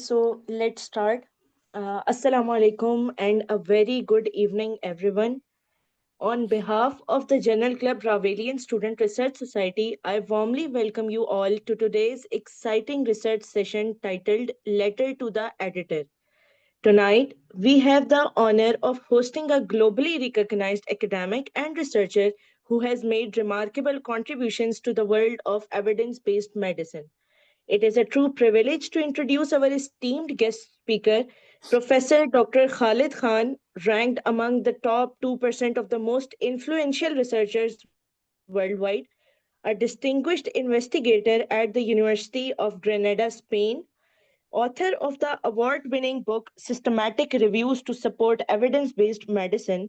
so let's start. Assalamu alaikum and a very good evening, everyone. On behalf of the Journal Club Rawalian Student Research Society, I warmly welcome you all to today's exciting research session titled Letter to the Editor. Tonight, we have the honor of hosting a globally recognized academic and researcher who has made remarkable contributions to the world of evidence based medicine. It is a true privilege to introduce our esteemed guest speaker, Professor Dr. Khalid Khan, ranked among the top 2% of the most influential researchers worldwide, a distinguished investigator at the University of Granada, Spain, author of the award winning book Systematic Reviews to Support Evidence Based Medicine,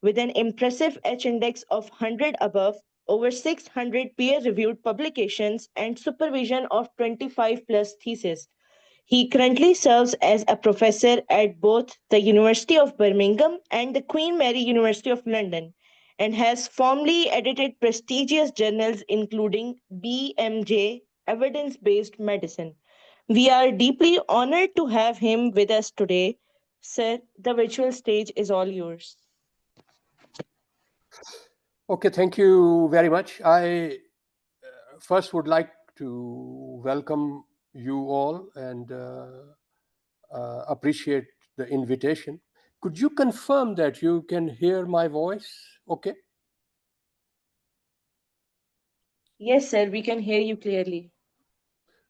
with an impressive H index of 100 above, over 600 peer reviewed publications, and supervision of 25 plus theses. He currently serves as a professor at both the University of Birmingham and the Queen Mary University of London and has formally edited prestigious journals including BMJ Evidence Based Medicine. We are deeply honored to have him with us today. Sir, the virtual stage is all yours. Okay, thank you very much. I first would like to welcome you all and appreciate the invitation. Could you confirm that you can hear my voice? Okay. Yes, sir, we can hear you clearly.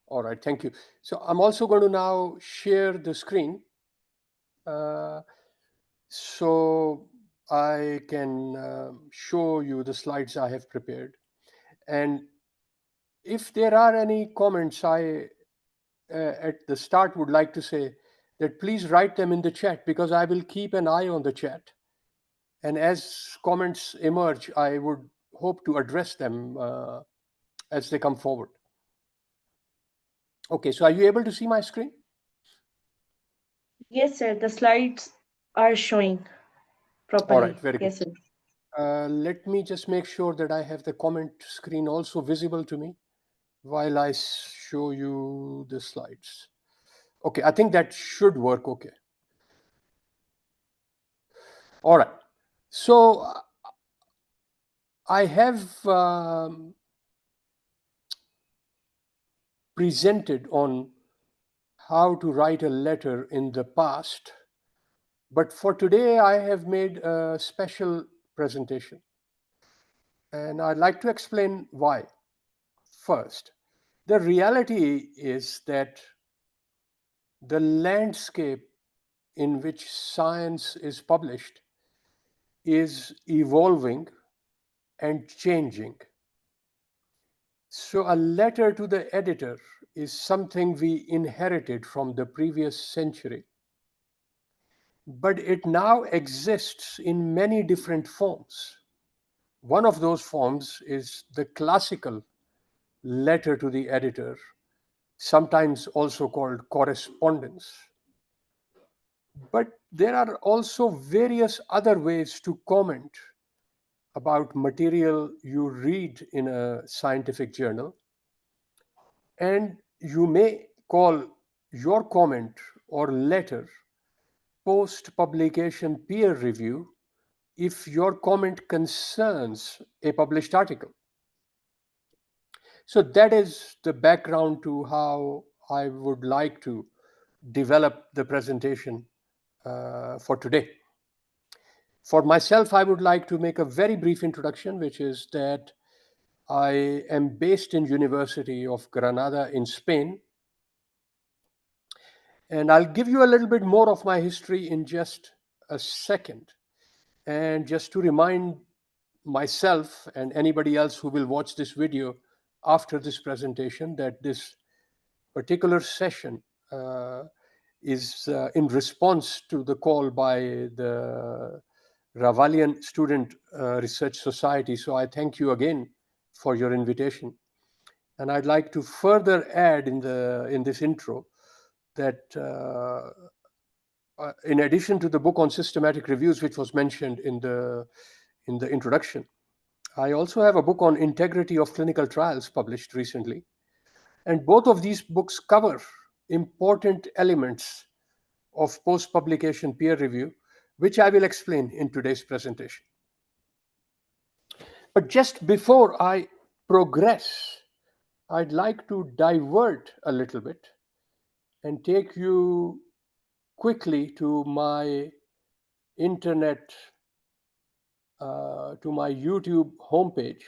All right, thank you. So I'm also going to now share the screen so I can show you the slides I have prepared. And if there are any comments, I at the start would like to say that please write them in the chat because I will keep an eye on the chat. And as comments emerge, I would hope to address them as they come forward. Okay, so are you able to see my screen? Yes, sir, the slides are showing All right, properly. very good. Yes, sir. Let me just make sure that I have the comment screen also visible to me while I show you the slides. Okay, I think that should work okay. All right, so I have presented on how to write a letter in the past, but for today I have made a special presentation. And I'd like to explain why. First, the reality is that the landscape in which science is published is evolving and changing. So, a letter to the editor is something we inherited from the previous century, but it now exists in many different forms. One of those forms is the classical letter to the editor, sometimes also called correspondence. But there are also various other ways to comment about material you read in a scientific journal. And you may call your comment or letter post publication peer review if your comment concerns a published article. So that is the background to how I would like to develop the presentation for today. For myself, I would like to make a very brief introduction, which is that I am based in University of Granada in Spain. And I'll give you a little bit more of my history in just a second. And just to remind myself and anybody else who will watch this video after this presentation that this particular session is in response to the call by the Rawalian Student Research Society. So I thank you again for your invitation. And I'd like to further add in this intro that in addition to the book on systematic reviews, which was mentioned in the introduction, I also have a book on integrity of clinical trials published recently. And both of these books cover important elements of post-publication peer review, which I will explain in today's presentation. But just before I progress, I'd like to divert a little bit and take you quickly to my internet, to my YouTube homepage.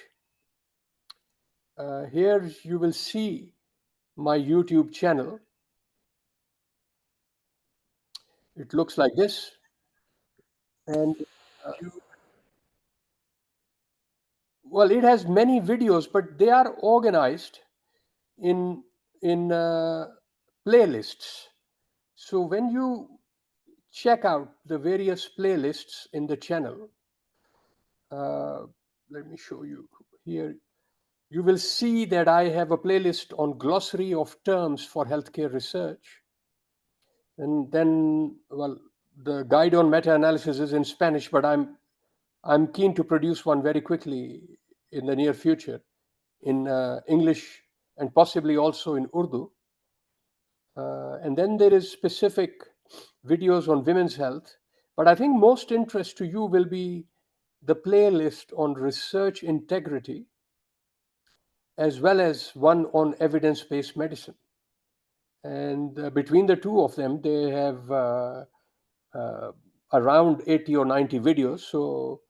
Here you will see my YouTube channel. It looks like this. And well, it has many videos, but they are organized in playlists. So when you check out the various playlists in the channel, let me show you here. You will see that I have a playlist on glossary of terms for healthcare research. And then, well, the guide on meta-analysis is in Spanish, but I'm keen to produce one very quickly in the near future in English and possibly also in Urdu. And then there is specific videos on women's health. But I think most interest to you will be the playlist on research integrity, as well as one on evidence-based medicine. And between the two of them, they have around 80 or 90 videos. So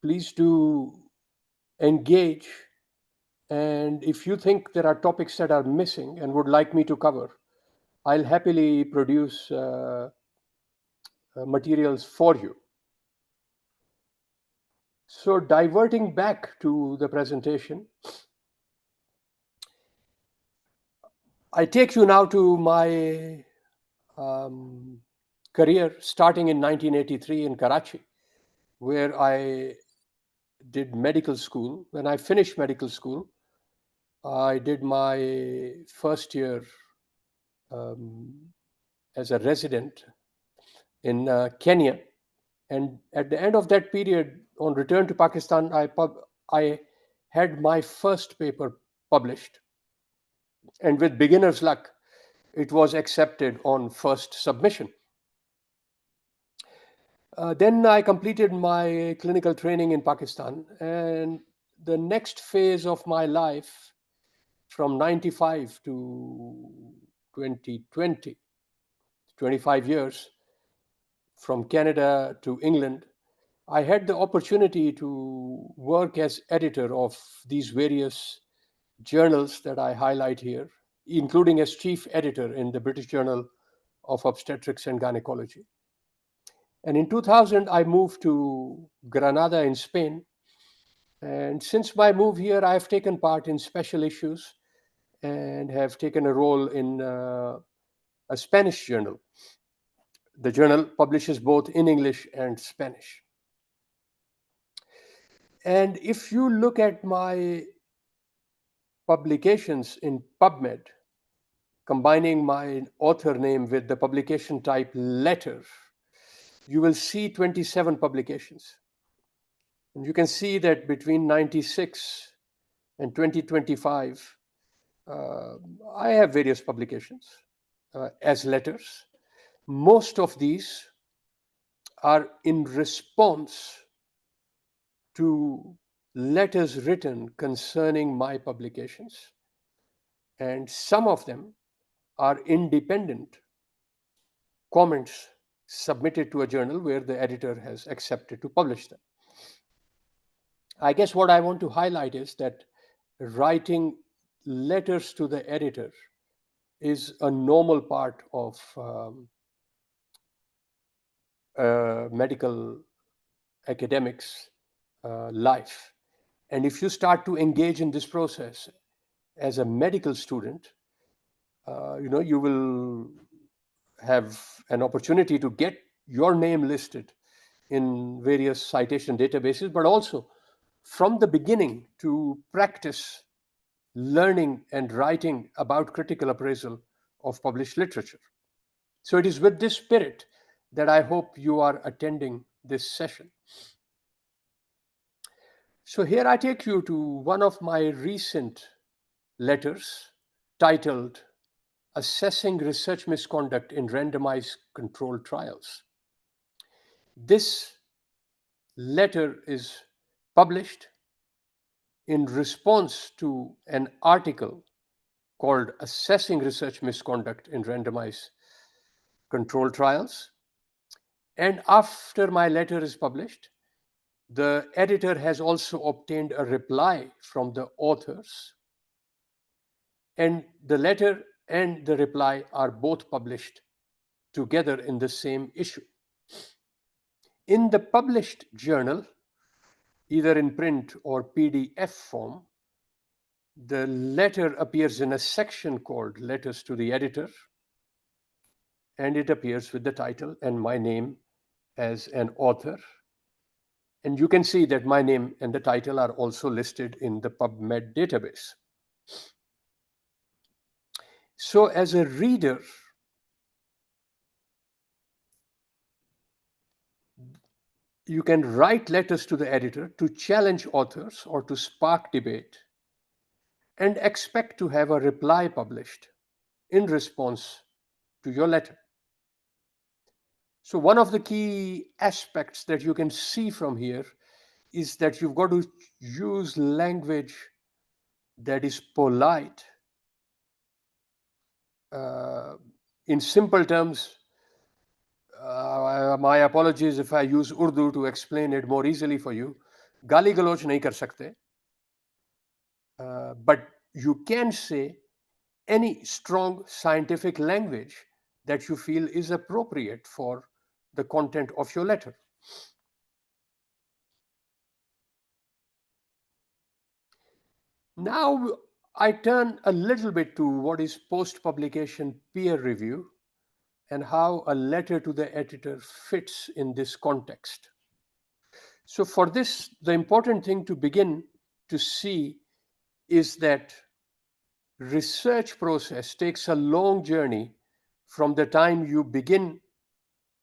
please do engage. And if you think there are topics that are missing and would like me to cover, I'll happily produce materials for you. So diverting back to the presentation, I take you now to my career starting in 1983 in Karachi, where I did medical school. When I finished medical school, I did my first year as a resident in Kenya. And at the end of that period, on return to Pakistan, I had my first paper published. And with beginner's luck, it was accepted on first submission. Then I completed my clinical training in Pakistan. And the next phase of my life, from 95 to 2020, 25 years, from Canada to England, I had the opportunity to work as editor of these various journals that I highlight here, including as chief editor in the British Journal of Obstetrics and Gynaecology. And in 2000, I moved to Granada in Spain. And since my move here, I have taken part in special issues and have taken a role in a Spanish journal. The journal publishes both in English and Spanish. And if you look at my publications in PubMed, combining my author name with the publication type letter, you will see 27 publications. And you can see that between 96 and 2025, I have various publications as letters. Most of these are in response to letters written concerning my publications. And some of them are independent comments submitted to a journal where the editor has accepted to publish them. I guess what I want to highlight is that writing letters to the editor is a normal part of medical academics life. And if you start to engage in this process as a medical student, you will have an opportunity to get your name listed in various citation databases, but also from the beginning to practice learning and writing about critical appraisal of published literature. So it is with this spirit that I hope you are attending this session. So here I take you to one of my recent letters titled assessing research misconduct in randomized controlled trials. This letter is published in response to an article called Assessing Research Misconduct in Randomized Controlled Trials. And after my letter is published, the editor has also obtained a reply from the authors, and the letter and the reply are both published together in the same issue. In the published journal, either in print or PDF form, the letter appears in a section called Letters to the Editor, and it appears with the title and my name as an author. And you can see that my name and the title are also listed in the PubMed database. So as a reader, you can write letters to the editor to challenge authors or to spark debate and expect to have a reply published in response to your letter. So one of the key aspects that you can see from here is that you've got to use language that is polite. In simple terms, my apologies if I use Urdu to explain it more easily for you. गाली गलौच नहीं कर सकते, but you can say any strong scientific language that you feel is appropriate for the content of your letter. Now I turn a little bit to what is post-publication peer review and how a letter to the editor fits in this context. So for this, the important thing to begin to see is that research process takes a long journey from the time you begin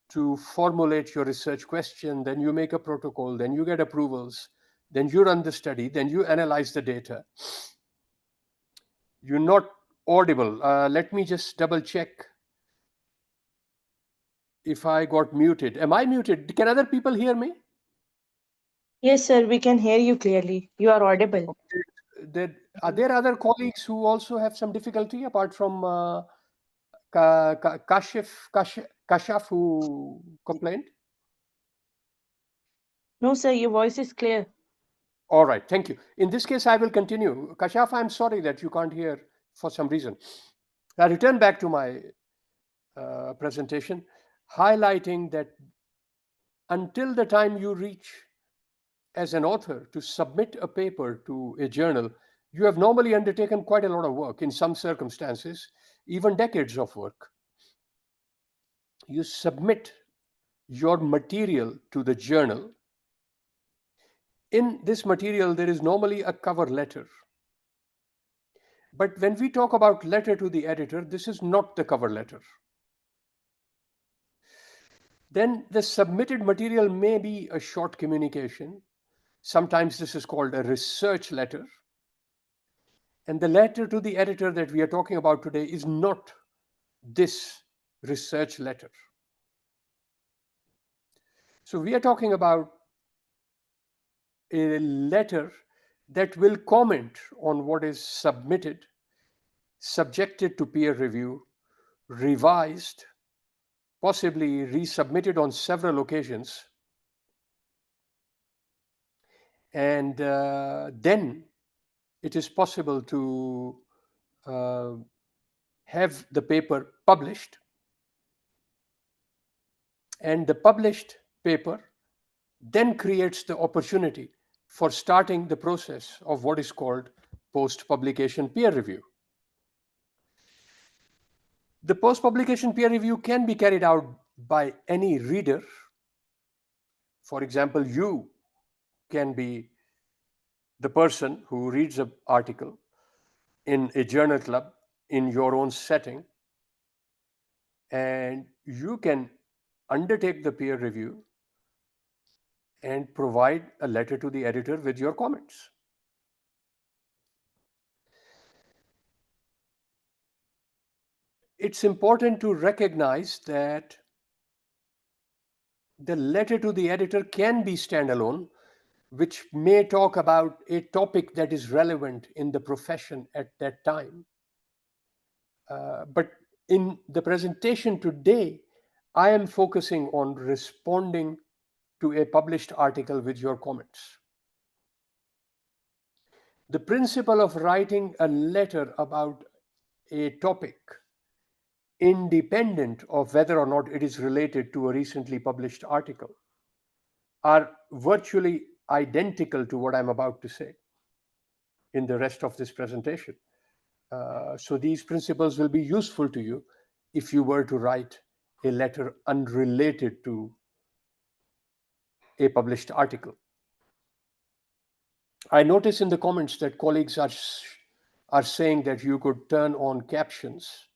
to formulate your research question, then you make a protocol, then you get approvals, then you run the study, then you analyze the data. You're not audible. Let me just double check if I got muted. Am I muted? Can other people hear me? Yes, sir, we can hear you clearly. You are audible. Okay. Are there other colleagues who also have some difficulty apart from Kashif who complained? No, sir, your voice is clear. All right, thank you. In this case, I will continue. Kashaf, I'm sorry that you can't hear for some reason. I return back to my presentation, highlighting that until the time you reach as an author to submit a paper to a journal, you have normally undertaken quite a lot of work, in some circumstances, even decades of work. You submit your material to the journal. In this material, there is normally a cover letter. But when we talk about letter to the editor, this is not the cover letter. Then the submitted material may be a short communication. Sometimes this is called a research letter. And the letter to the editor that we are talking about today is not this research letter. So we are talking about a letter that will comment on what is submitted, subjected to peer review, revised, possibly resubmitted on several occasions, and then it is possible to have the paper published, and the published paper then creates the opportunity for starting the process of what is called post-publication peer review. The post-publication peer review can be carried out by any reader. For example, you can be the person who reads an article in a journal club in your own setting, and you can undertake the peer review and provide a letter to the editor with your comments. It's important to recognize that the letter to the editor can be standalone, which may talk about a topic that is relevant in the profession at that time. But in the presentation today, I am focusing on responding to a published article with your comments. The principle of writing a letter about a topic, independent of whether or not it is related to a recently published article, are virtually identical to what I'm about to say in the rest of this presentation. So these principles will be useful to you if you were to write a letter unrelated to a published article. I notice in the comments that colleagues are saying that you could turn on captions.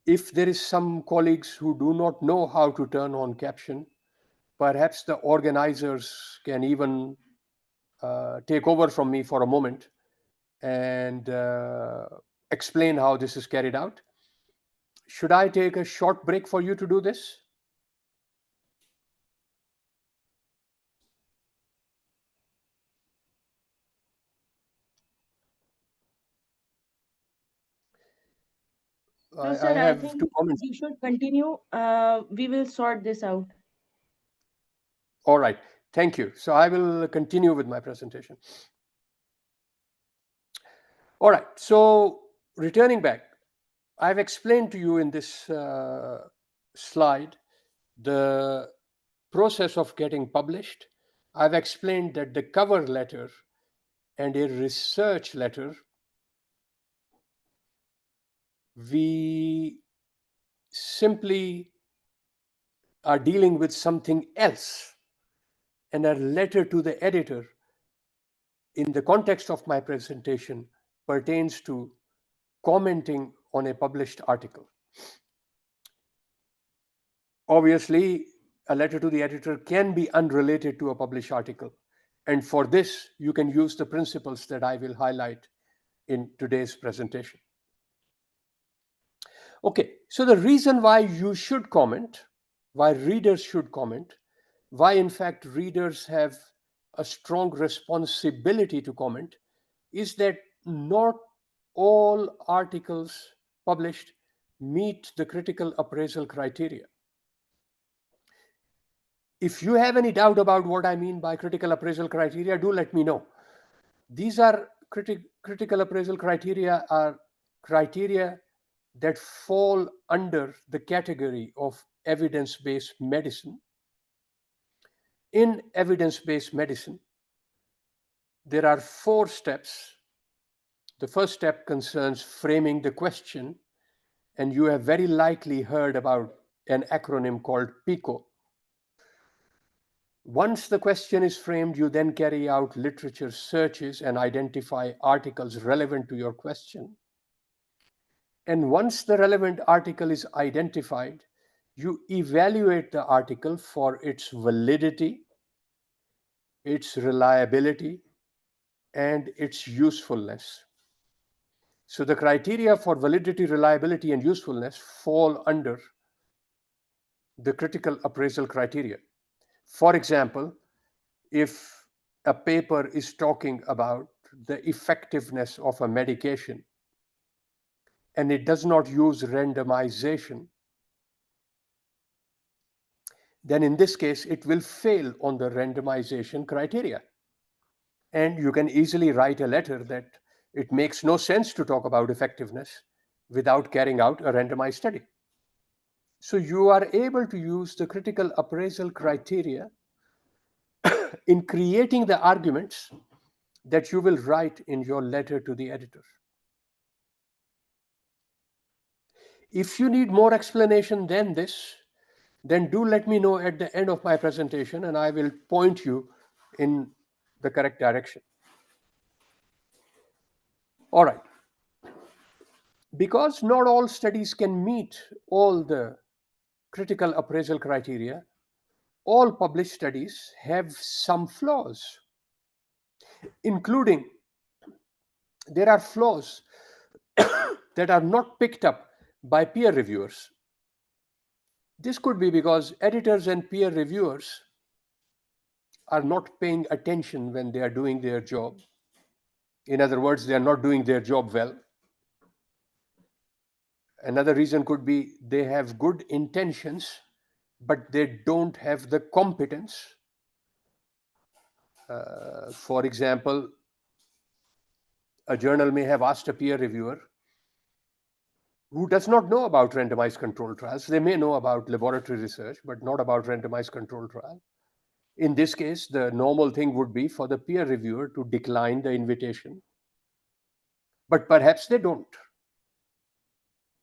If there is some colleagues who do not know how to turn on caption, perhaps the organizers can even take over from me for a moment and explain how this is carried out. Should I take a short break for you to do this? No, I sir, I have two think comments. we should continue. We will sort this out. All right, thank you. So I will continue with my presentation. All right, so returning back, I've explained to you in this slide the process of getting published. I've explained that the cover letter and a research letter, we simply are dealing with something else. And a letter to the editor, in the context of my presentation, pertains to commenting on a published article. Obviously, a letter to the editor can be unrelated to a published article. And for this, you can use the principles that I will highlight in today's presentation. Okay, so the reason why you should comment, why readers should comment, why in fact readers have a strong responsibility to comment, is that not all articles published meet the critical appraisal criteria. If you have any doubt about what I mean by critical appraisal criteria, do let me know. These are critical appraisal criteria are criteria that fall under the category of evidence-based medicine. In evidence-based medicine, there are 4 steps. The first step concerns framing the question, and you have very likely heard about an acronym called PICO. Once the question is framed, you then carry out literature searches and identify articles relevant to your question. And once the relevant article is identified, you evaluate the article for its validity, its reliability, and its usefulness. So the criteria for validity, reliability, and usefulness fall under the critical appraisal criteria. For example, if a paper is talking about the effectiveness of a medication and it does not use randomization, then in this case, it will fail on the randomization criteria. And you can easily write a letter that it makes no sense to talk about effectiveness without carrying out a randomized study. So you are able to use the critical appraisal criteria in creating the arguments that you will write in your letter to the editor. If you need more explanation than this, then do let me know at the end of my presentation and I will point you in the correct direction. All right. Because not all studies can meet all the critical appraisal criteria, all published studies have some flaws, including there are flaws that are not picked up by peer reviewers. This could be because editors and peer reviewers are not paying attention when they are doing their job. In other words, they are not doing their job well. Another reason could be they have good intentions, but they don't have the competence. For example, a journal may have asked a peer reviewer who does not know about randomized controlled trials. They may know about laboratory research, but not about randomized controlled trial. In this case, the normal thing would be for the peer reviewer to decline the invitation, but perhaps they don't.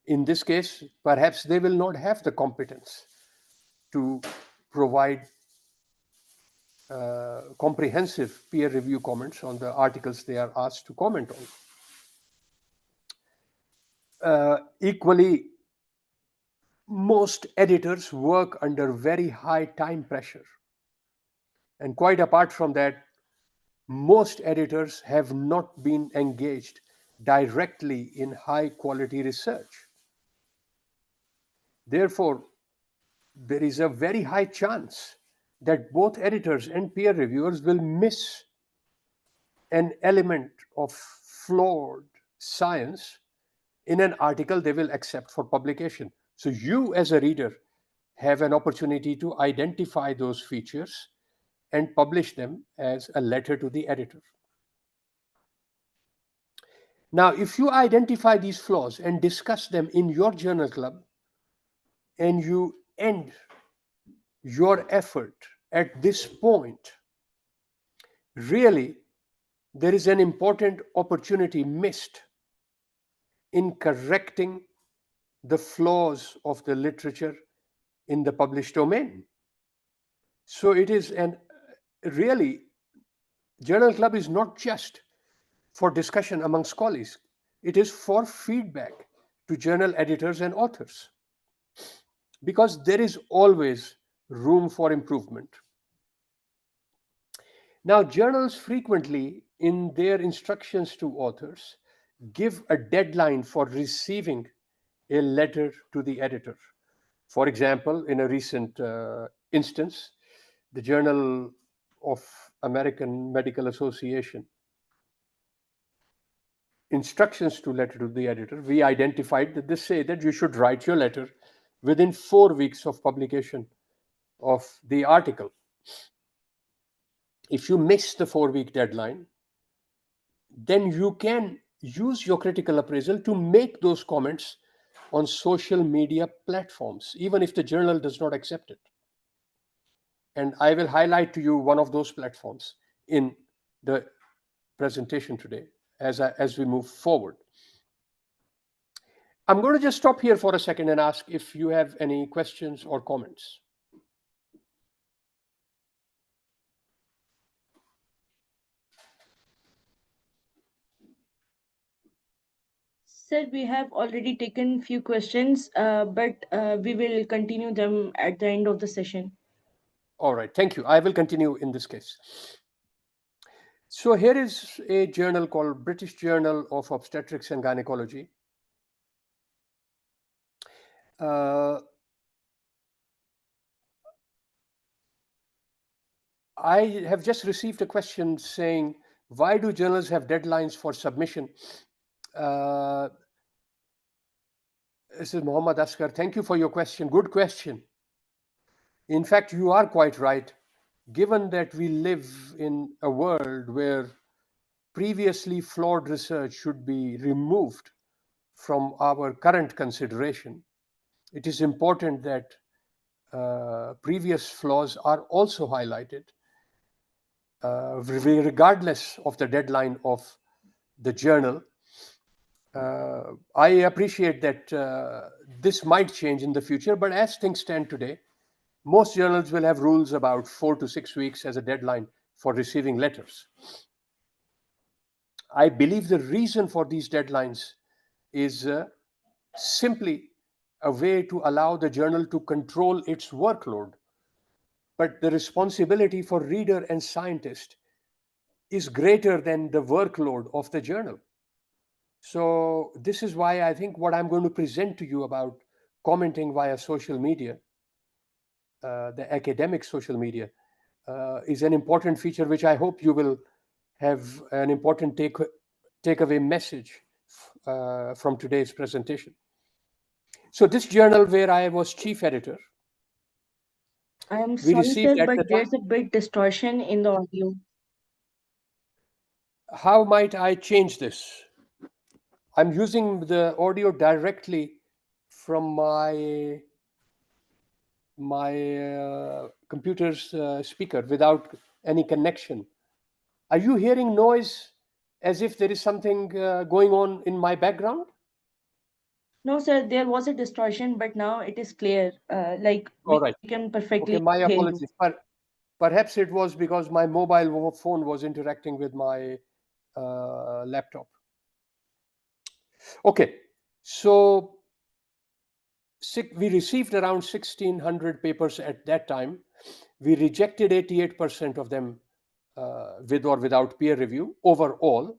In this case, perhaps they will not have the competence to provide comprehensive peer review comments on the articles they are asked to comment on. Equally, most editors work under very high time pressure. And quite apart from that, most editors have not been engaged directly in high quality research. Therefore, there is a very high chance that both editors and peer reviewers will miss an element of flawed science in an article they will accept for publication. So you as a reader have an opportunity to identify those features and publish them as a letter to the editor. Now, if you identify these flaws and discuss them in your journal club, and you end your effort at this point, really, there is an important opportunity missed in correcting the flaws of the literature in the published domain. So it is an really, journal club is not just for discussion among scholars, it is for feedback to journal editors and authors, because there is always room for improvement. Now, journals frequently, in their instructions to authors, give a deadline for receiving a letter to the editor. For example, in a recent instance, the Journal of American Medical Association instructions to letter to the editor, we identified that they say that you should write your letter within 4 weeks of publication of the article. If you miss the 4-week deadline, then you can use your critical appraisal to make those comments on social media platforms, even if the journal does not accept it. And I will highlight to you one of those platforms in the presentation today as we move forward. I'm going to just stop here for a second and ask if you have any questions or comments. Sir, we have already taken few questions, but we will continue them at the end of the session. All right, thank you. I will continue in this case. So here is a journal called British Journal of Obstetrics and Gynaecology. I have just received a question saying, why do journals have deadlines for submission? This is Mohammad Askar. Thank you for your question. Good question. In fact, you are quite right. Given that we live in a world where previously flawed research should be removed from our current consideration, it is important that previous flaws are also highlighted, regardless of the deadline of the journal. I appreciate that this might change in the future, but as things stand today, most journals will have rules about 4 to 6 weeks as a deadline for receiving letters. I believe the reason for these deadlines is simply a way to allow the journal to control its workload. But the responsibility for reader and scientist is greater than the workload of the journal. So this is why I think what I'm going to present to you about commenting via social media, the academic social media, is an important feature which I hope you will have an important takeaway message from today's presentation. So this journal where I was chief editor, I am we sorry, received sir, at but the time. there's a bit distortion in the audio. How might I change this? I'm using the audio directly from my computer's speaker without any connection. Are you hearing noise as if there is something going on in my background? No, sir, there was a distortion, but now it is clear. Like All we right. can perfectly Okay, my hear you. apologies. Perhaps it was because my mobile phone was interacting with my laptop. Okay, so we received around 1,600 papers at that time. We rejected 88% of them with or without peer review overall.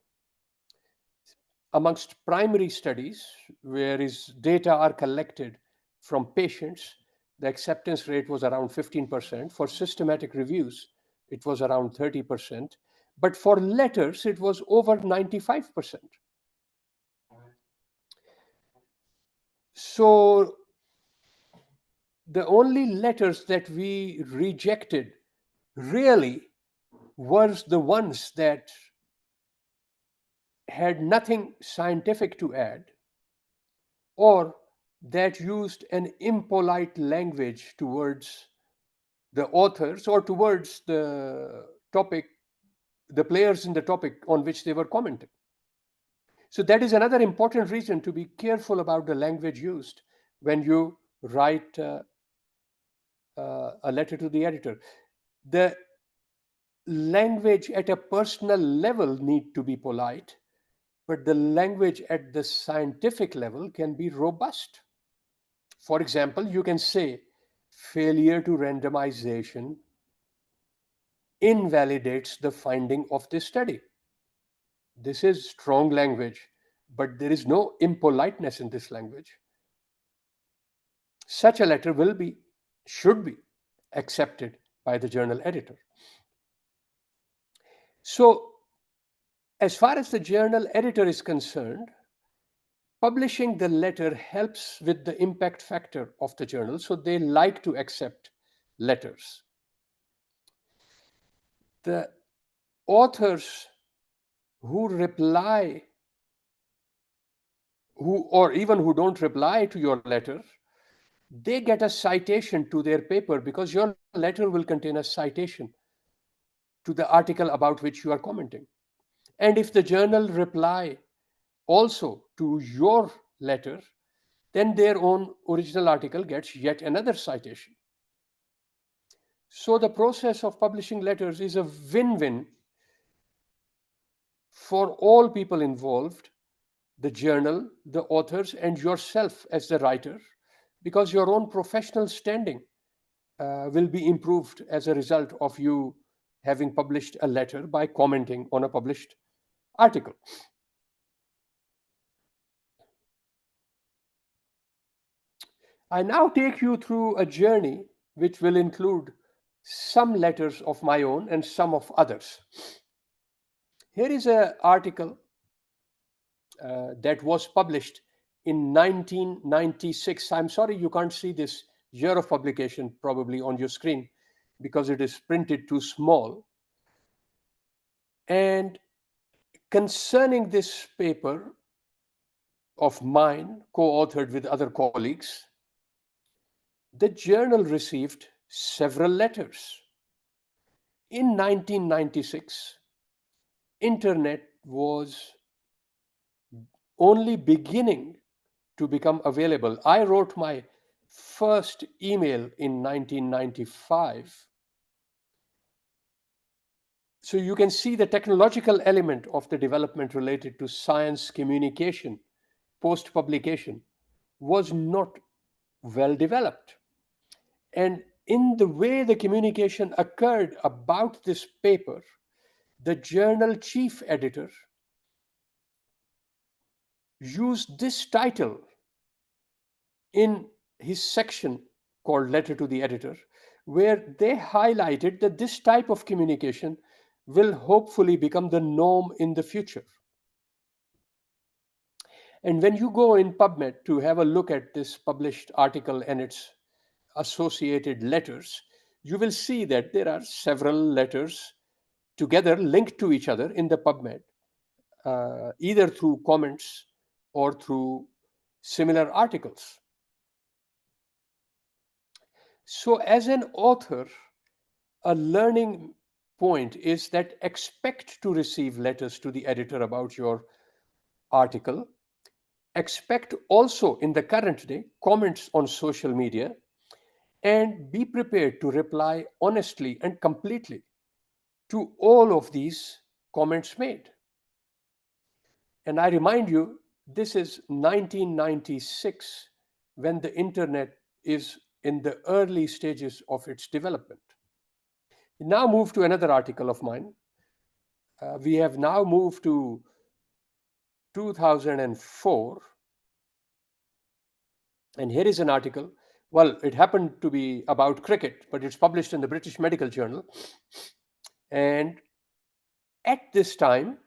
Amongst primary studies, where is data are collected from patients, the acceptance rate was around 15%. For systematic reviews, it was around 30%. But for letters, it was over 95%. So the only letters that we rejected really were the ones that had nothing scientific to add or that used an impolite language towards the authors or towards the topic, the players in the topic on which they were commenting. So, that is another important reason to be careful about the language used when you write a letter to the editor. The language at a personal level need to be polite, but the language at the scientific level can be robust. For example, you can say failure to randomization invalidates the finding of this study. This is strong language, but there is no impoliteness in this language. Such a letter should be accepted by the journal editor. So, as far as the journal editor is concerned, publishing the letter helps with the impact factor of the journal, so they like to accept letters. The authors who reply, who or even who don't reply to your letter, they get a citation to their paper because your letter will contain a citation to the article about which you are commenting. And if the journal reply also to your letter, then their own original article gets yet another citation. So the process of publishing letters is a win-win for all people involved, the journal, the authors, and yourself as the writer, because your own professional standing will be improved as a result of you having published a letter by commenting on a published article. I now take you through a journey which will include some letters of my own and some of others. Here is an article that was published in 1996. I'm sorry you can't see this year of publication probably on your screen because it is printed too small. And concerning this paper of mine, co-authored with other colleagues, the journal received several letters. In 1996, internet was only beginning to become available. I wrote my first email in 1995. So you can see the technological element of the development related to science communication post publication was not well developed. And in the way the communication occurred about this paper, the journal chief editor used this title in his section called Letter to the Editor, where they highlighted that this type of communication will hopefully become the norm in the future. And when you go in PubMed to have a look at this published article and its associated letters, you will see that there are several letters together linked to each other in the PubMed, either through comments or through similar articles. So, as an author, a learning point is that expect to receive letters to the editor about your article. Expect also in the current day comments on social media, and be prepared to reply honestly and completely to all of these comments made. And I remind you, this is 1996 when the internet is in the early stages of its development. Now move to another article of mine. We have now moved to 2004, and here is an article. Well, it happened to be about cricket, but it's published in the British Medical Journal. And at this time,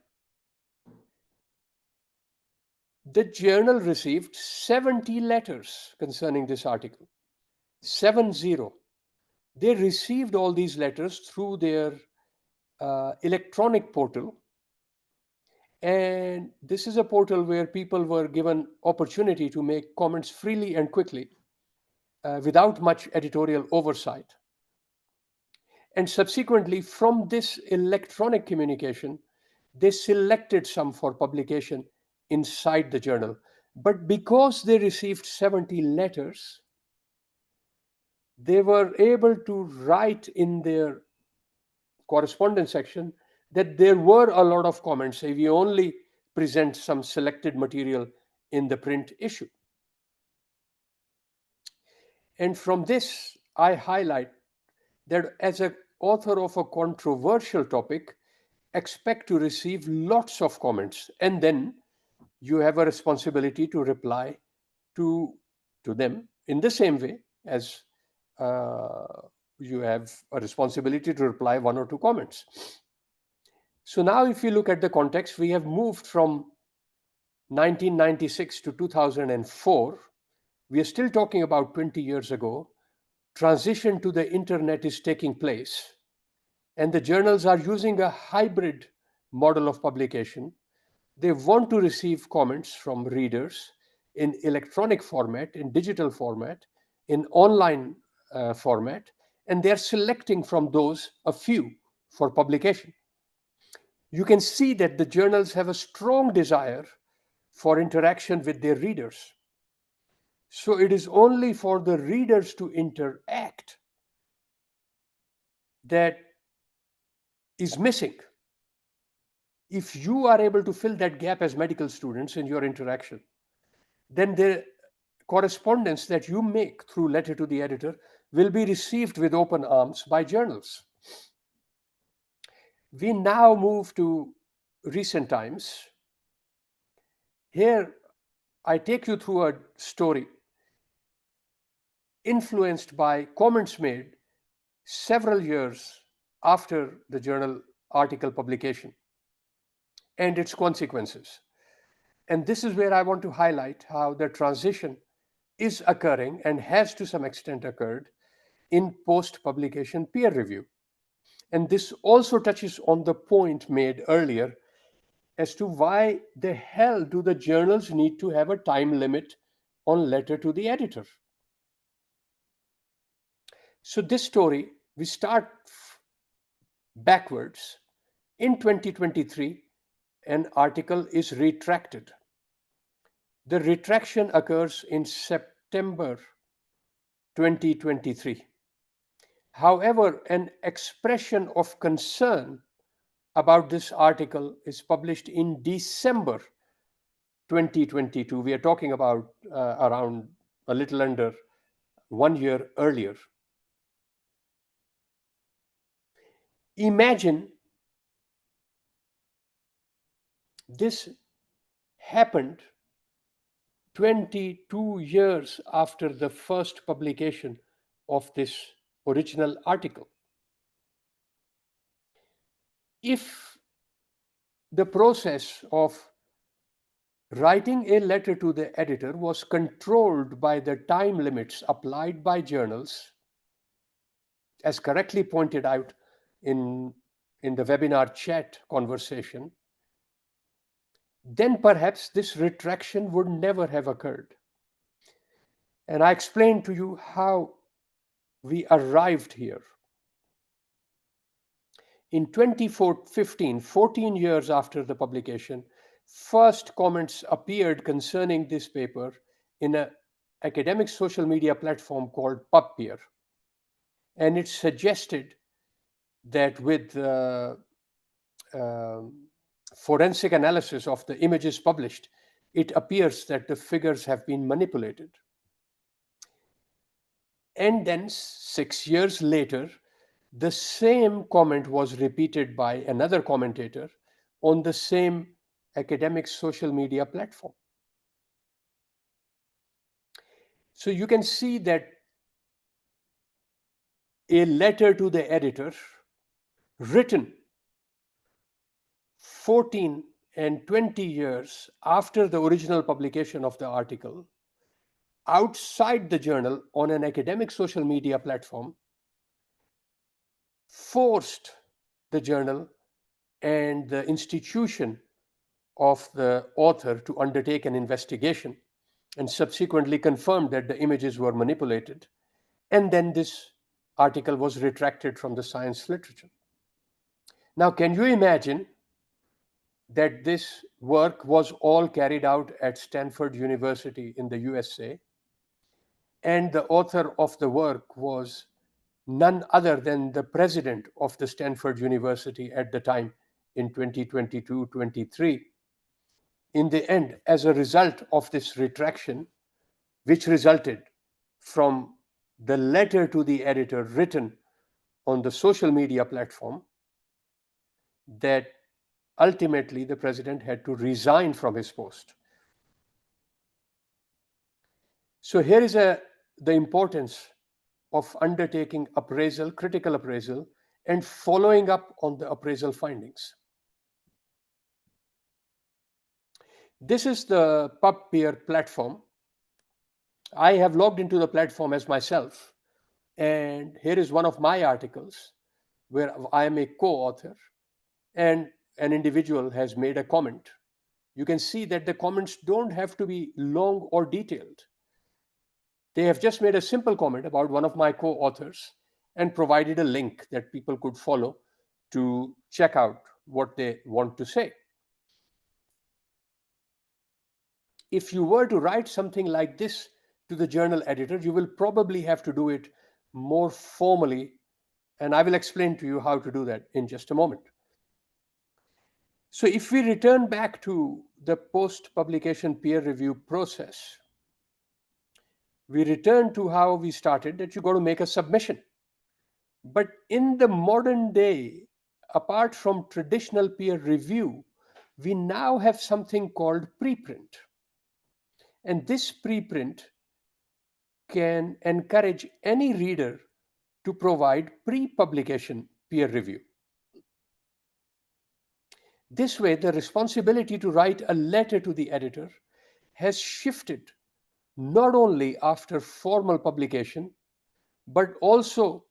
the journal received 70 letters concerning this article. 70. They received all these letters through their electronic portal. And this is a portal where people were given opportunity to make comments freely and quickly without much editorial oversight. And subsequently, from this electronic communication, they selected some for publication inside the journal. But because they received 70 letters, they were able to write in their correspondence section that there were a lot of comments. Say we only present some selected material in the print issue. And from this, I highlight that as an author of a controversial topic, expect to receive lots of comments, and then you have a responsibility to reply to them in the same way as you have a responsibility to reply one or two comments. So now if you look at the context, we have moved from 1996 to 2004. We are still talking about 20 years ago. Transition to the internet is taking place, and the journals are using a hybrid model of publication. They want to receive comments from readers in electronic format, in digital format, in online format, and they're selecting from those a few for publication. You can see that the journals have a strong desire for interaction with their readers. So it is only for the readers to interact that is missing. If you are able to fill that gap as medical students in your interaction, then the correspondence that you make through letter to the editor will be received with open arms by journals. We now move to recent times. Here, I take you through a story influenced by comments made several years after the journal article publication and its consequences. And this is where I want to highlight how the transition is occurring and has to some extent occurred in post-publication peer review. And this also touches on the point made earlier as to why the hell do the journals need to have a time limit on letter to the editor. So this story, we start backwards. In 2023, an article is retracted. The retraction occurs in September 2023. However, an expression of concern about this article is published in December 2022. We are talking about around a little under 1 year earlier. Imagine this happened 22 years after the first publication of this original article. If the process of writing a letter to the editor was controlled by the time limits applied by journals, as correctly pointed out in the webinar chat conversation, then perhaps this retraction would never have occurred. And I explained to you how we arrived here. In 2015, 14 years after the publication, first comments appeared concerning this paper in an academic social media platform called PubPeer. And it suggested that with forensic analysis of the images published, it appears that the figures have been manipulated. And then 6 years later, the same comment was repeated by another commentator on the same academic social media platform. So you can see that a letter to the editor written 14 and 20 years after the original publication of the article outside the journal on an academic social media platform forced the journal and the institution of the author to undertake an investigation and subsequently confirmed that the images were manipulated. And then this article was retracted from the science literature. Now, can you imagine that this work was all carried out at Stanford University in the USA, and the author of the work was none other than the president of the Stanford University at the time in 2022-23. In the end, as a result of this retraction, which resulted from the letter to the editor written on the social media platform, that ultimately the president had to resign from his post. So here is the importance of undertaking appraisal, critical appraisal, and following up on the appraisal findings. This is the PubPeer platform. I have logged into the platform as myself, and here is one of my articles where I am a co-author, and an individual has made a comment. You can see that the comments don't have to be long or detailed. They have just made a simple comment about one of my co-authors and provided a link that people could follow to check out what they want to say. If you were to write something like this to the journal editor, you will probably have to do it more formally, and I will explain to you how to do that in just a moment. So if we return back to the post-publication peer review process, we return to how we started, that you got to make a submission. But in the modern day, apart from traditional peer review, we now have something called preprint. And this preprint can encourage any reader to provide pre-publication peer review. This way, the responsibility to write a letter to the editor has shifted not only after formal publication, but also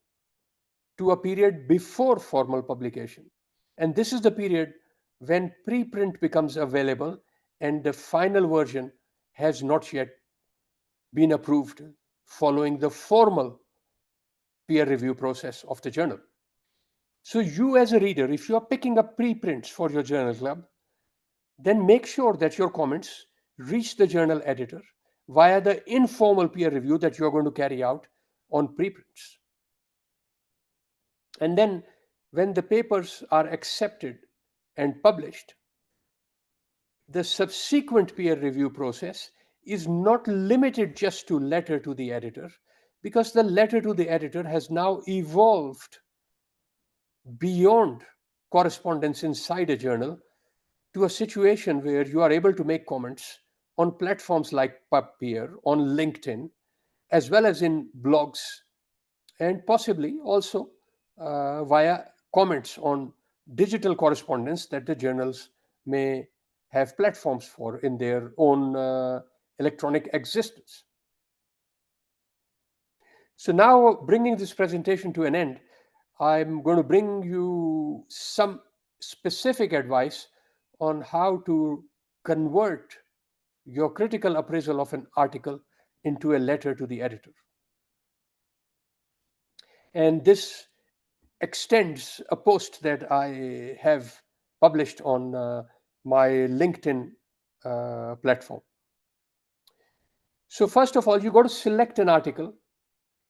to a period before formal publication. And this is the period when preprint becomes available and the final version has not yet been approved following the formal peer review process of the journal. So you as a reader, if you are picking up preprints for your journal club, then make sure that your comments reach the journal editor via the informal peer review that you're going to carry out on preprints. And then when the papers are accepted and published, the subsequent peer review process is not limited just to letter to the editor, because the letter to the editor has now evolved beyond correspondence inside a journal to a situation where you are able to make comments on platforms like PubPeer, on LinkedIn, as well as in blogs, and possibly also via comments on digital correspondence that the journals may have platforms for in their own electronic existence. So now, bringing this presentation to an end, I'm going to bring you some specific advice on how to convert your critical appraisal of an article into a letter to the editor. And this extends a post that I have published on my LinkedIn platform. So, first of all, you got to select an article,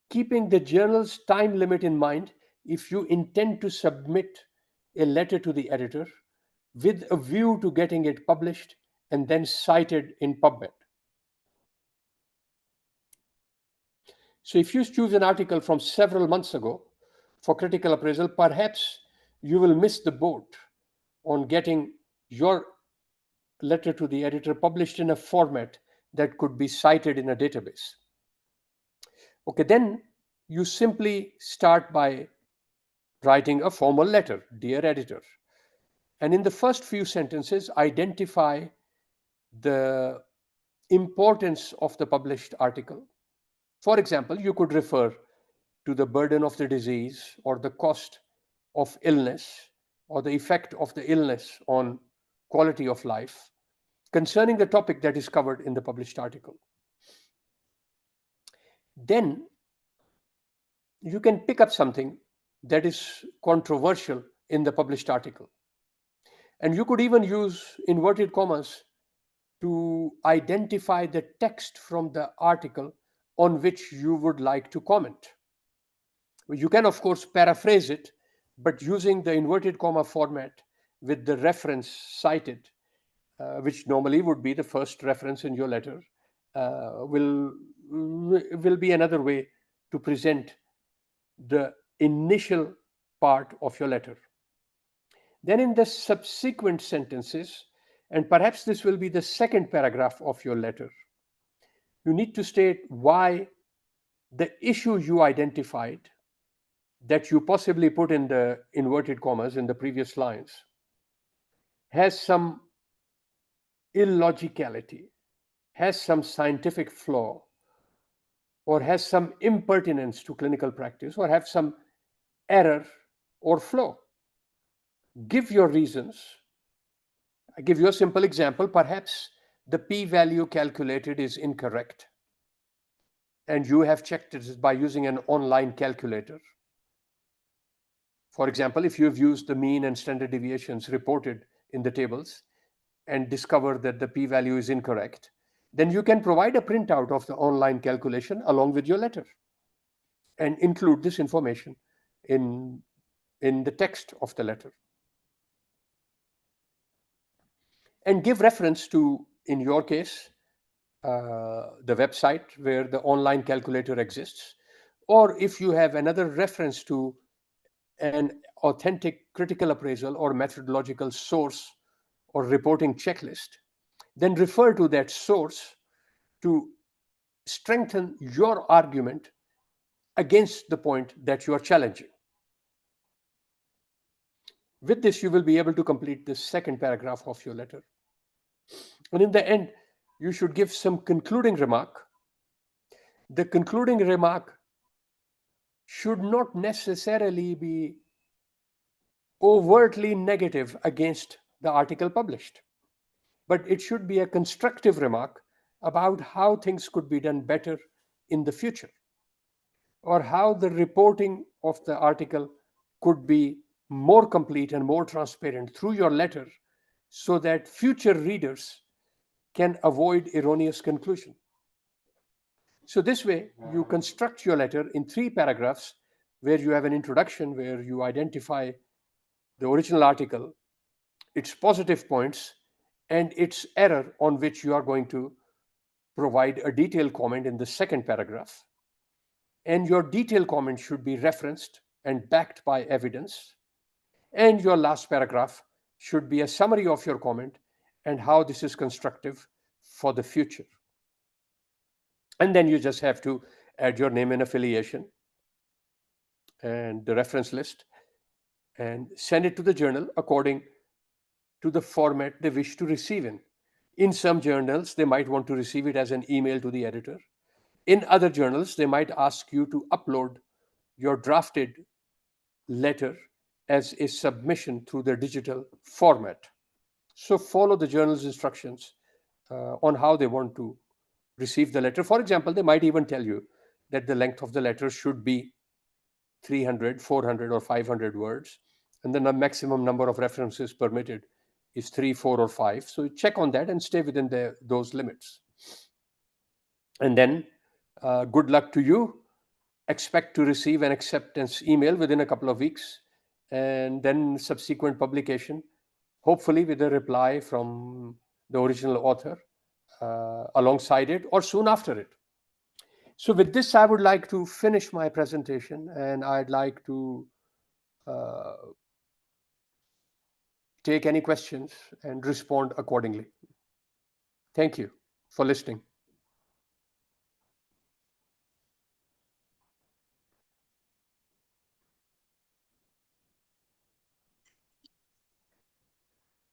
keeping the journal's time limit in mind if you intend to submit a letter to the editor with a view to getting it published and then cited in PubMed. So if you choose an article from several months ago for critical appraisal, perhaps you will miss the boat on getting your letter to the editor published in a format that could be cited in a database. Okay, then you simply start by writing a formal letter, dear editor. And in the first few sentences, identify the importance of the published article. For example, you could refer to the burden of the disease or the cost of illness or the effect of the illness on quality of life concerning the topic that is covered in the published article. Then you can pick up something that is controversial in the published article. And you could even use inverted commas to identify the text from the article on which you would like to comment. You can, of course, paraphrase it, but using the inverted comma format with the reference cited, which normally would be the first reference in your letter, will be another way to present the initial part of your letter. Then in the subsequent sentences, and perhaps this will be the second paragraph of your letter, you need to state why the issue you identified that you possibly put in the inverted commas in the previous lines has some illogicality, has some scientific flaw, or has some impertinence to clinical practice, or have some error or flaw. Give your reasons. I give you a simple example. Perhaps the p-value calculated is incorrect, and you have checked it by using an online calculator. For example, if you have used the mean and standard deviations reported in the tables and discover that the p-value is incorrect, then you can provide a printout of the online calculation along with your letter and include this information in the text of the letter. And give reference to, in your case, the website where the online calculator exists, or if you have another reference to an authentic critical appraisal or methodological source or reporting checklist, then refer to that source to strengthen your argument against the point that you are challenging. With this, you will be able to complete the second paragraph of your letter. And in the end, you should give some concluding remark. The concluding remark should not necessarily be overtly negative against the article published, but it should be a constructive remark about how things could be done better in the future, or how the reporting of the article could be more complete and more transparent through your letter so that future readers can avoid erroneous conclusion. So this way, you construct your letter in 3 paragraphs where you have an introduction where you identify the original article, its positive points, and its error on which you are going to provide a detailed comment in the second paragraph. And your detailed comment should be referenced and backed by evidence. And your last paragraph should be a summary of your comment and how this is constructive for the future. And then you just have to add your name and affiliation and the reference list and send it to the journal according to the format they wish to receive in. In some journals, they might want to receive it as an email to the editor. In other journals, they might ask you to upload your drafted letter as a submission through the digital format. So follow the journal's instructions on how they want to receive the letter. For example, they might even tell you that the length of the letter should be 300, 400, or 500 words, and then the maximum number of references permitted is 3, 4, or 5. So check on that and stay within those limits. And then good luck to you. Expect to receive an acceptance email within a couple of weeks, and then subsequent publication, hopefully with a reply from the original author alongside it or soon after it. So with this, I would like to finish my presentation, and I'd like to uh, take any questions and respond accordingly. Thank you for listening.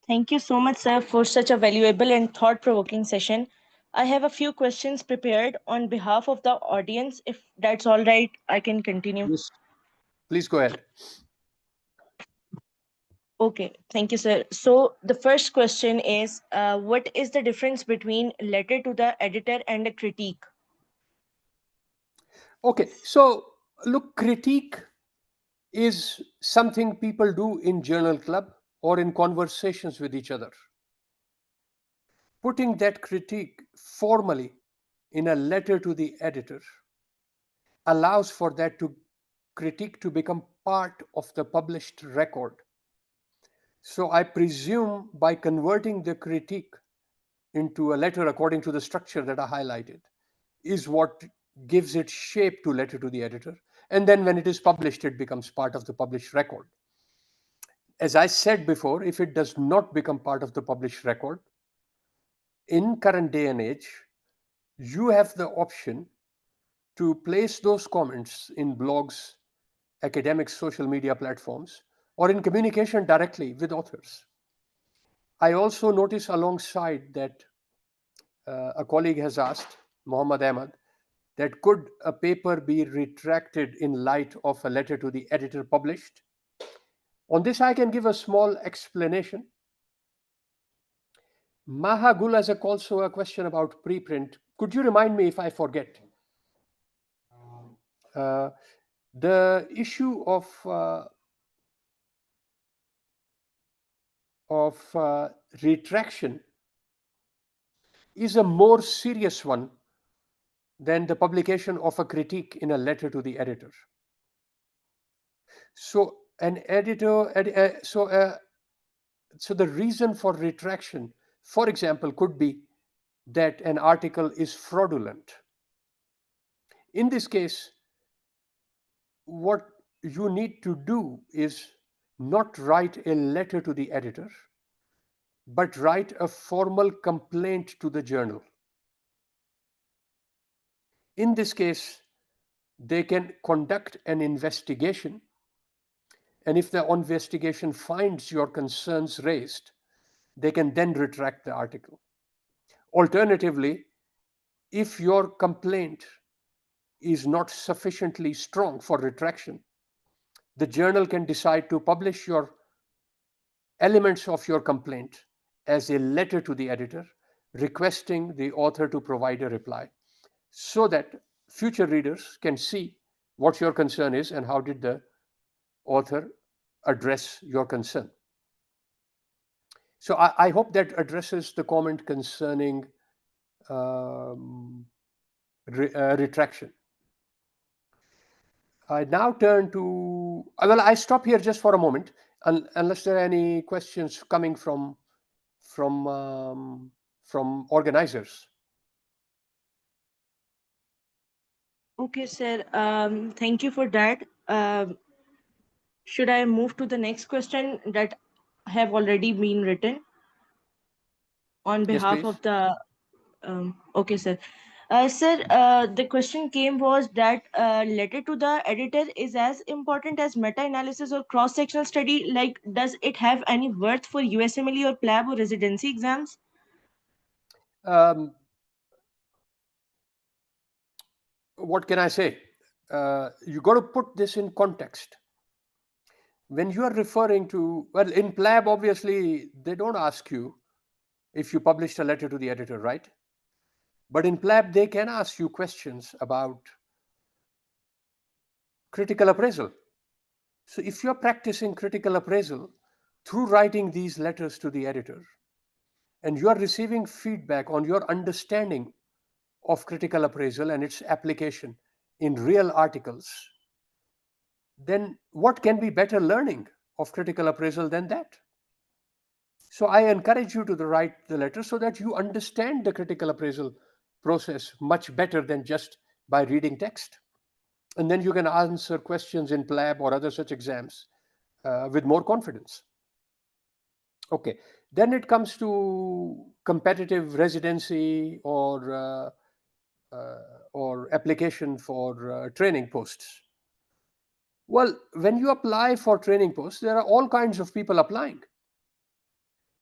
Thank you so much, sir, for such a valuable and thought provoking session. I have a few questions prepared on behalf of the audience. If that's all right, I can continue. Please, please go ahead. Okay, thank you, sir. So, the first question is what is the difference between letter to the editor and a critique? Okay, so look, critique is something people do in journal club or in conversations with each other. Putting that critique formally in a letter to the editor allows for that to critique to become part of the published record. So I presume by converting the critique into a letter according to the structure that I highlighted is what gives it shape to letter to the editor. And then when it is published, it becomes part of the published record. As I said before, if it does not become part of the published record, in current day and age, you have the option to place those comments in blogs, academic social media platforms, or in communication directly with authors. I also notice alongside that a colleague has asked, Muhammad Ahmad, that could a paper be retracted in light of a letter to the editor published? On this, I can give a small explanation. Maha Gul has also a question about preprint. Could you remind me if I forget? Uh, the issue of retraction is a more serious one than the publication of a critique in a letter to the editor. So an editor, so the reason for retraction, for example, could be that an article is fraudulent. In this case, what you need to do is not write a letter to the editor, but write a formal complaint to the journal. In this case, they can conduct an investigation, and if the investigation finds your concerns raised, they can then retract the article. Alternatively, if your complaint is not sufficiently strong for retraction, the journal can decide to publish your elements of your complaint as a letter to the editor, requesting the author to provide a reply so that future readers can see what your concern is and how did the author address your concern. So I hope that addresses the comment concerning retraction. I now turn to, well, I stop here just for a moment, unless there are any questions coming from organizers. Okay, sir. Thank you for that. Should I move to the next question that have already been written on Yes, behalf please. of the Okay, sir. Sir, the question came was that letter to the editor is as important as meta-analysis or cross-sectional study. Like, does it have any worth for USMLE or PLAB or residency exams? Um, what can I say? You got to put this in context. When you are referring to, well, in PLAB, obviously, they don't ask you if you published a letter to the editor, right? But in PLAB, they can ask you questions about critical appraisal. So if you're practicing critical appraisal through writing these letters to the editor, and you are receiving feedback on your understanding of critical appraisal and its application in real articles, then what can be better learning of critical appraisal than that? So I encourage you to write the letter so that you understand the critical appraisal process much better than just by reading text. And then you can answer questions in PLAB or other such exams with more confidence. Okay, then it comes to competitive residency uh, or application for training posts. Well, when you apply for training posts, there are all kinds of people applying.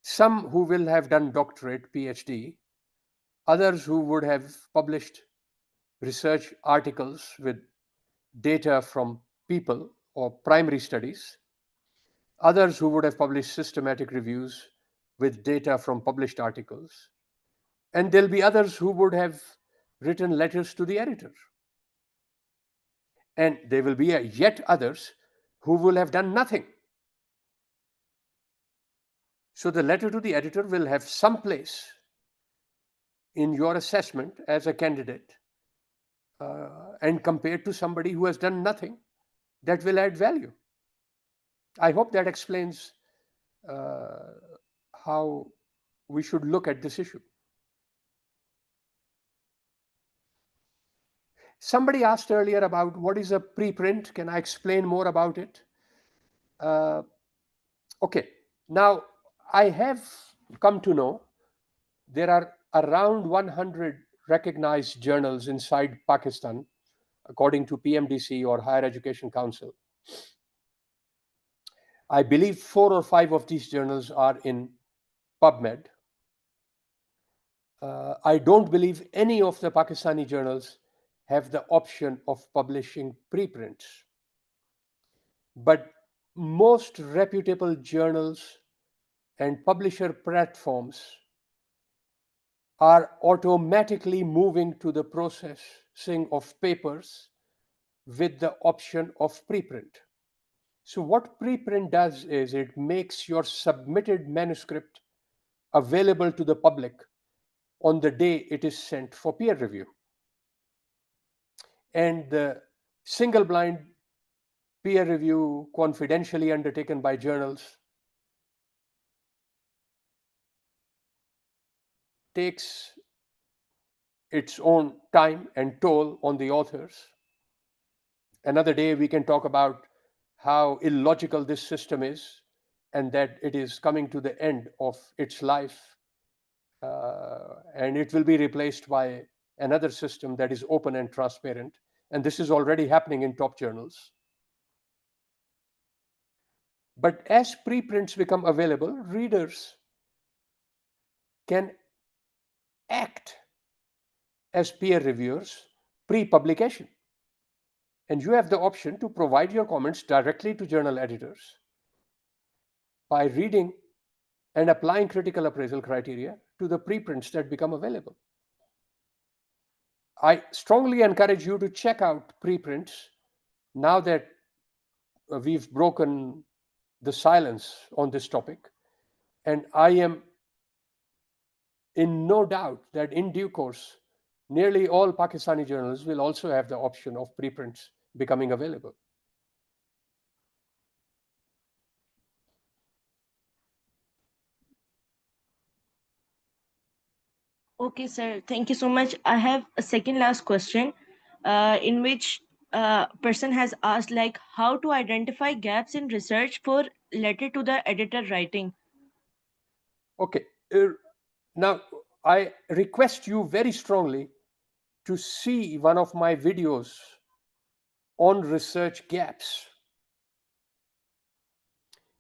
Some who will have done doctorate, PhD, others who would have published research articles with data from people or primary studies, others who would have published systematic reviews with data from published articles, and there'll be others who would have written letters to the editor. And there will be yet others who will have done nothing. So the letter to the editor will have some place in your assessment as a candidate, and compared to somebody who has done nothing, that will add value. I hope that explains uh, how we should look at this issue. Somebody asked earlier about what is a preprint. Can I explain more about it? Uh, okay, now I have come to know there are around 100 recognized journals inside Pakistan, according to PMDC or Higher Education Council. I believe 4 or 5 of these journals are in PubMed. I don't believe any of the Pakistani journals have the option of publishing preprints. But most reputable journals and publisher platforms are automatically moving to the processing of papers with the option of preprint. So, what preprint does is it makes your submitted manuscript available to the public on the day it is sent for peer review. And the single blind peer review, confidentially undertaken by journals, takes its own time and toll on the authors. Another day, we can talk about how illogical this system is and that it is coming to the end of its life, and it will be replaced by another system that is open and transparent. And this is already happening in top journals. But as preprints become available, readers can act as peer reviewers pre publication. And you have the option to provide your comments directly to journal editors by reading and applying critical appraisal criteria to the preprints that become available. I strongly encourage you to check out preprints now that we've broken the silence on this topic. And I am in no doubt that in due course, nearly all Pakistani journals will also have the option of preprints becoming available. Okay, sir. Thank you so much. I have a second last question, in which person has asked like how to identify gaps in research for letter to the editor writing. Okay. Now, I request you very strongly to see one of my videos on research gaps.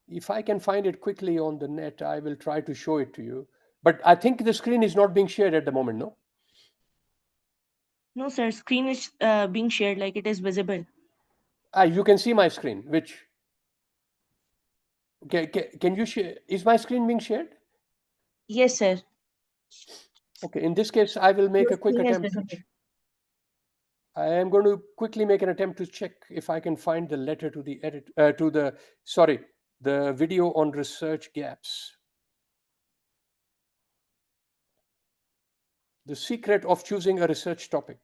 If I can find it quickly on the net, I will try to show it to you. But I think the screen is not being shared at the moment, no? No, sir, screen is being shared, like it is visible. You can see my screen, which, can you share? Is my screen being shared? Yes, sir. Okay, in this case, I will make Your a quick screen is attempt. visible. I am going to quickly make an attempt to check if I can find the letter to the the video on research gaps. The secret of choosing a research topic.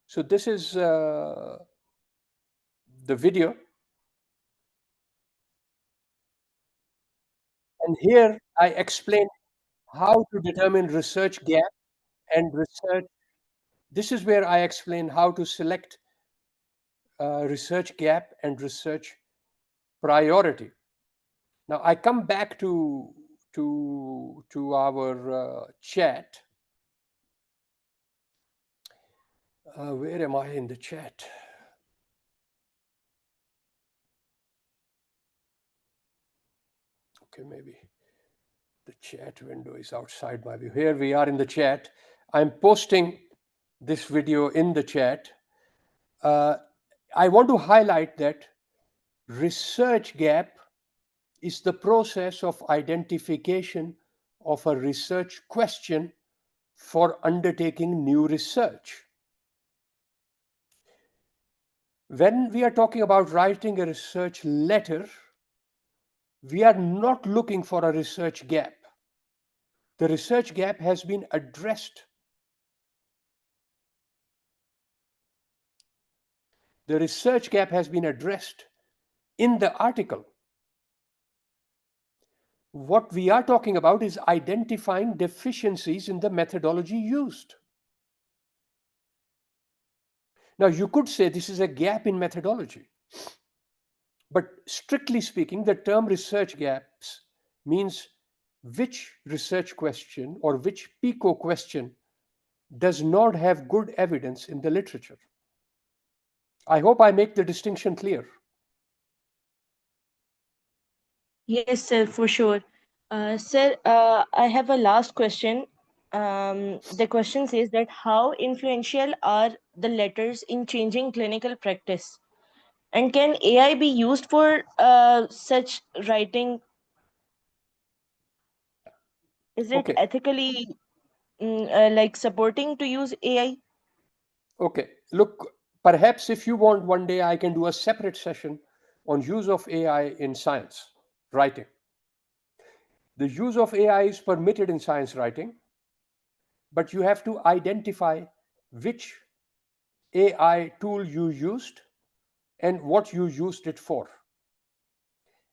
So this is the video. And here I explain how to determine research gap and research. This is where I explain how to select research gap and research priority. Now I come back to our chat. Where am I in the chat? Okay, maybe the chat window is outside my view. Here we are in the chat. I'm posting this video in the chat. I want to highlight that research gap is the process of identification of a research question for undertaking new research. When we are talking about writing a research letter, we are not looking for a research gap. The research gap has been addressed. The research gap has been addressed in the article. What we are talking about is identifying deficiencies in the methodology used. Now, you could say this is a gap in methodology. But strictly speaking, the term research gaps means which research question or which PICO question does not have good evidence in the literature. I hope I make the distinction clear. Yes, sir, for sure. Sir, I have a last question. The question says that how influential are the letters in changing clinical practice? And can AI be used for such writing? Is it Okay, ethically like supporting to use AI? okay. Look, perhaps if you want one day, I can do a separate session on use of AI in science writing. The use of AI is permitted in science writing, but you have to identify which AI tool you used and what you used it for.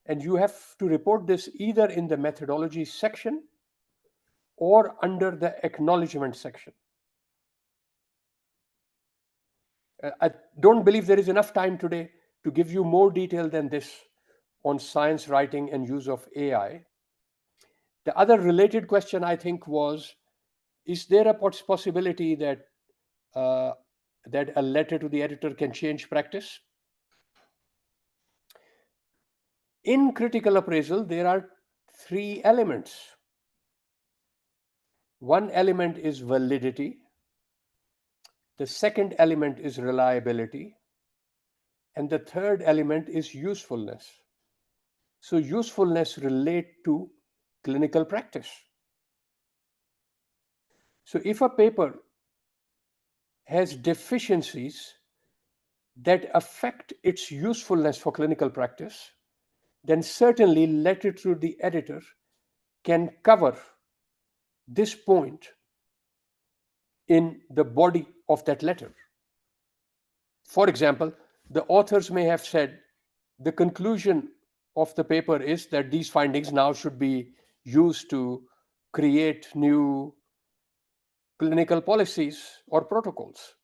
And you have to report this either in the methodology section or under the acknowledgement section. I don't believe there is enough time today to give you more detail than this on science writing and use of AI. The other related question, I think, was, is there a possibility that uh, that a letter to the editor can change practice? In critical appraisal, there are three elements. One element is validity, the second element is reliability, and the third element is usefulness. So usefulness relate to clinical practice. So if a paper has deficiencies that affect its usefulness for clinical practice, then certainly letter to the editor can cover this point in the body of that letter. For example, the authors may have said the conclusion of the paper is that these findings now should be used to create new clinical policies or protocols.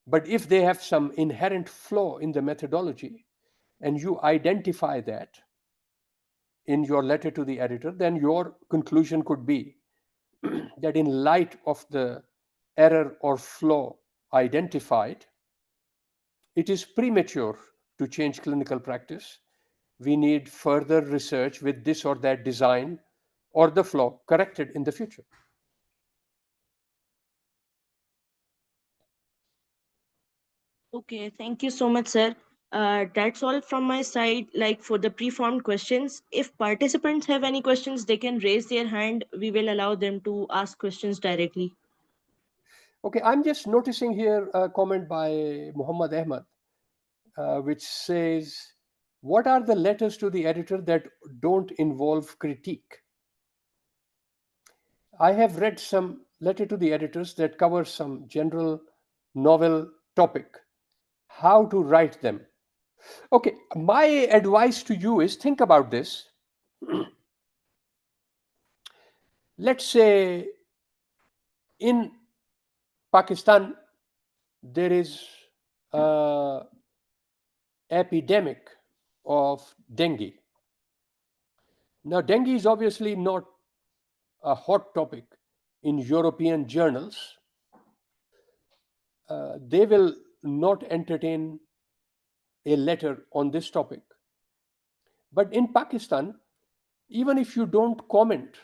But if they have some inherent flaw in the methodology, and you identify that in your letter to the editor, then your conclusion could be that in light of the error or flaw identified, it is premature to change clinical practice. We need further research with this or that design or the flaw corrected in the future. Okay, thank you so much, sir. That's all from my side. Like for the preformed questions, if participants have any questions, they can raise their hand. We will allow them to ask questions directly. Okay, I'm just noticing here a comment by Muhammad Ahmad, which says, what are the letters to the editor that don't involve critique? I have read some letter to the editors that cover some general novel topic, how to write them. Okay, my advice to you is think about this. Let's say in Pakistan, there is an epidemic of dengue. Now, dengue is obviously not a hot topic in European journals. They will not entertain a letter on this topic. But in Pakistan, even if you don't comment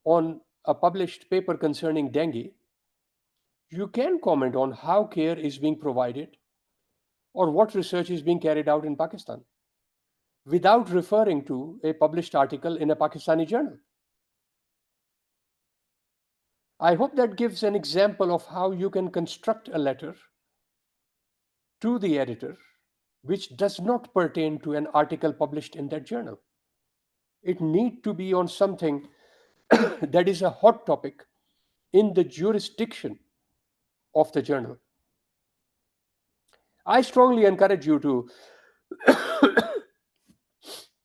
on a published paper concerning dengue, you can comment on how care is being provided or what research is being carried out in Pakistan without referring to a published article in a Pakistani journal. I hope that gives an example of how you can construct a letter to the editor which does not pertain to an article published in that journal. It need to be on something that is a hot topic in the jurisdiction of the journal. I strongly encourage you to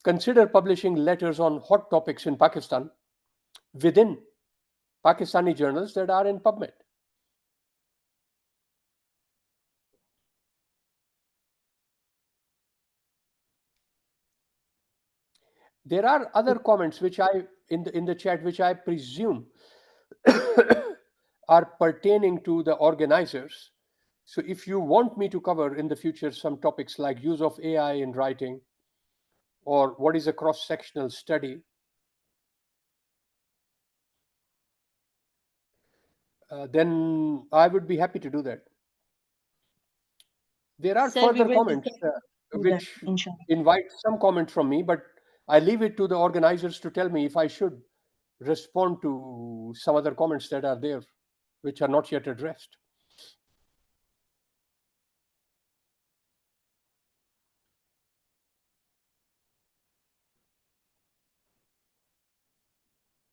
consider publishing letters on hot topics in Pakistan within Pakistani journals that are in PubMed. There are other comments which I in the chat which I presume are pertaining to the organizers. So if you want me to cover in the future some topics like use of AI in writing or what is a cross-sectional study, then I would be happy to do that. There are Sir, we further will comments definitely do that, which inshallah. invite some comment from me, but I leave it to the organizers to tell me if I should respond to some other comments that are there, which are not yet addressed.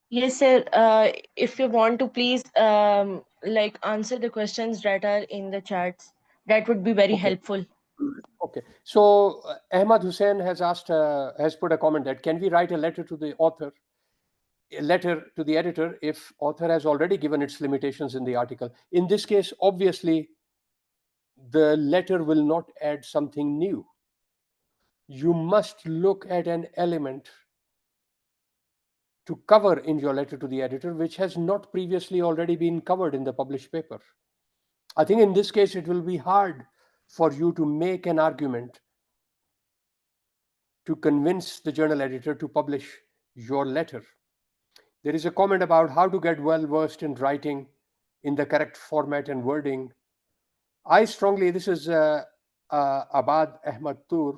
Yes, sir. If you want to please like answer the questions that are in the chats, that would be very Okay. helpful. Okay. So Ahmad Hussain has asked, has put a comment that can we write a letter to the author, a letter to the editor if author has already given its limitations in the article? In this case, obviously, the letter will not add something new. You must look at an element to cover in your letter to the editor, which has not previously already been covered in the published paper. I think in this case, it will be hard for you to make an argument to convince the journal editor to publish your letter. There is a comment about how to get well versed in writing in the correct format and wording. I strongly, this is Abad Ahmad Tur,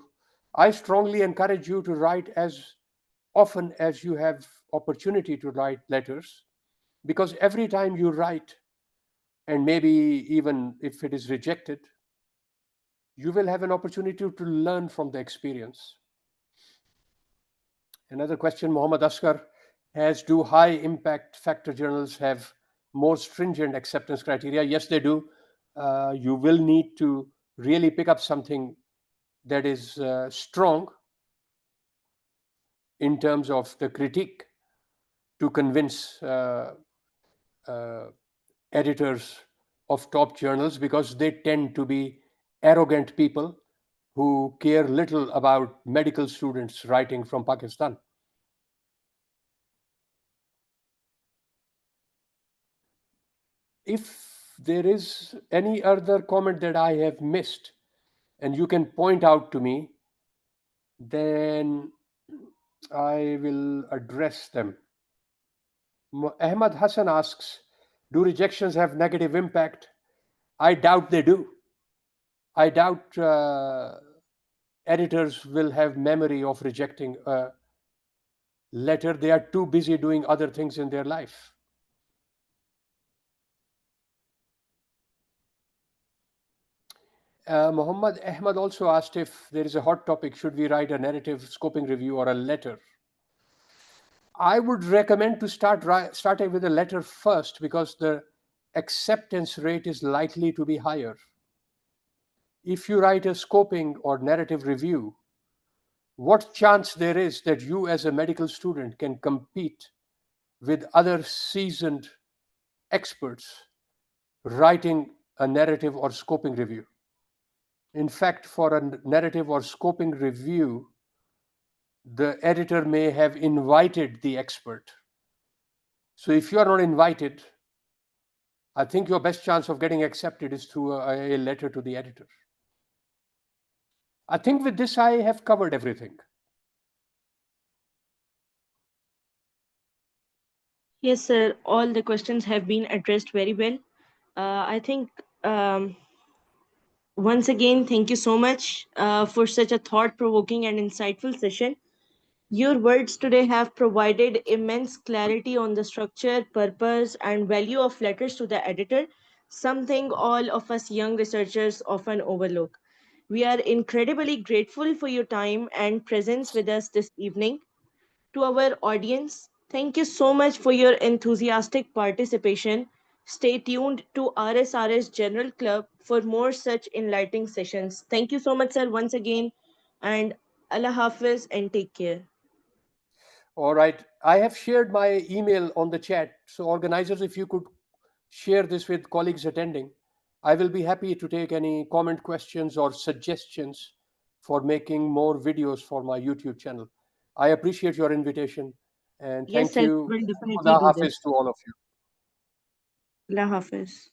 I strongly encourage you to write as often as you have opportunity to write letters, because every time you write, and maybe even if it is rejected, you will have an opportunity to learn from the experience. Another question, Mohammed Asghar has, do high impact factor journals have more stringent acceptance criteria? Yes, they do. You will need to really pick up something that is strong in terms of the critique to convince uh, editors of top journals, because they tend to be arrogant people who care little about medical students writing from Pakistan. If there is any other comment that I have missed and you can point out to me, then I will address them. Ahmad Hassan asks, do rejections have negative impact? I doubt they do. I doubt editors will have memory of rejecting a letter. They are too busy doing other things in their life. Muhammad Ahmad also asked if there is a hot topic, should we write a narrative scoping review or a letter? I would recommend to starting with a letter first because the acceptance rate is likely to be higher. If you write a scoping or narrative review, what chance there is that you as a medical student can compete with other seasoned experts writing a narrative or scoping review? In fact, for a narrative or scoping review, the editor may have invited the expert. So if you are not invited, I think your best chance of getting accepted is through a letter to the editor. I think with this, I have covered everything. Yes, sir. All the questions have been addressed very well. I think once again, thank you so much for such a thought provoking and insightful session. Your words today have provided immense clarity on the structure, purpose, and value of letters to the editor, something all of us young researchers often overlook. We are incredibly grateful for your time and presence with us this evening. To our audience, thank you so much for your enthusiastic participation. Stay tuned to RSRS General Club for more such enlightening sessions. Thank you so much, sir, once again, and Allah Hafiz and take care. All right. I have shared my email on the chat. So, organizers, if you could share this with colleagues attending, I will be happy to take any comment, questions, or suggestions for making more videos for my YouTube channel. I appreciate your invitation and Yes, thank sir, you. we will definitely Khuda do Hafiz this. to all of you. Allah Hafiz.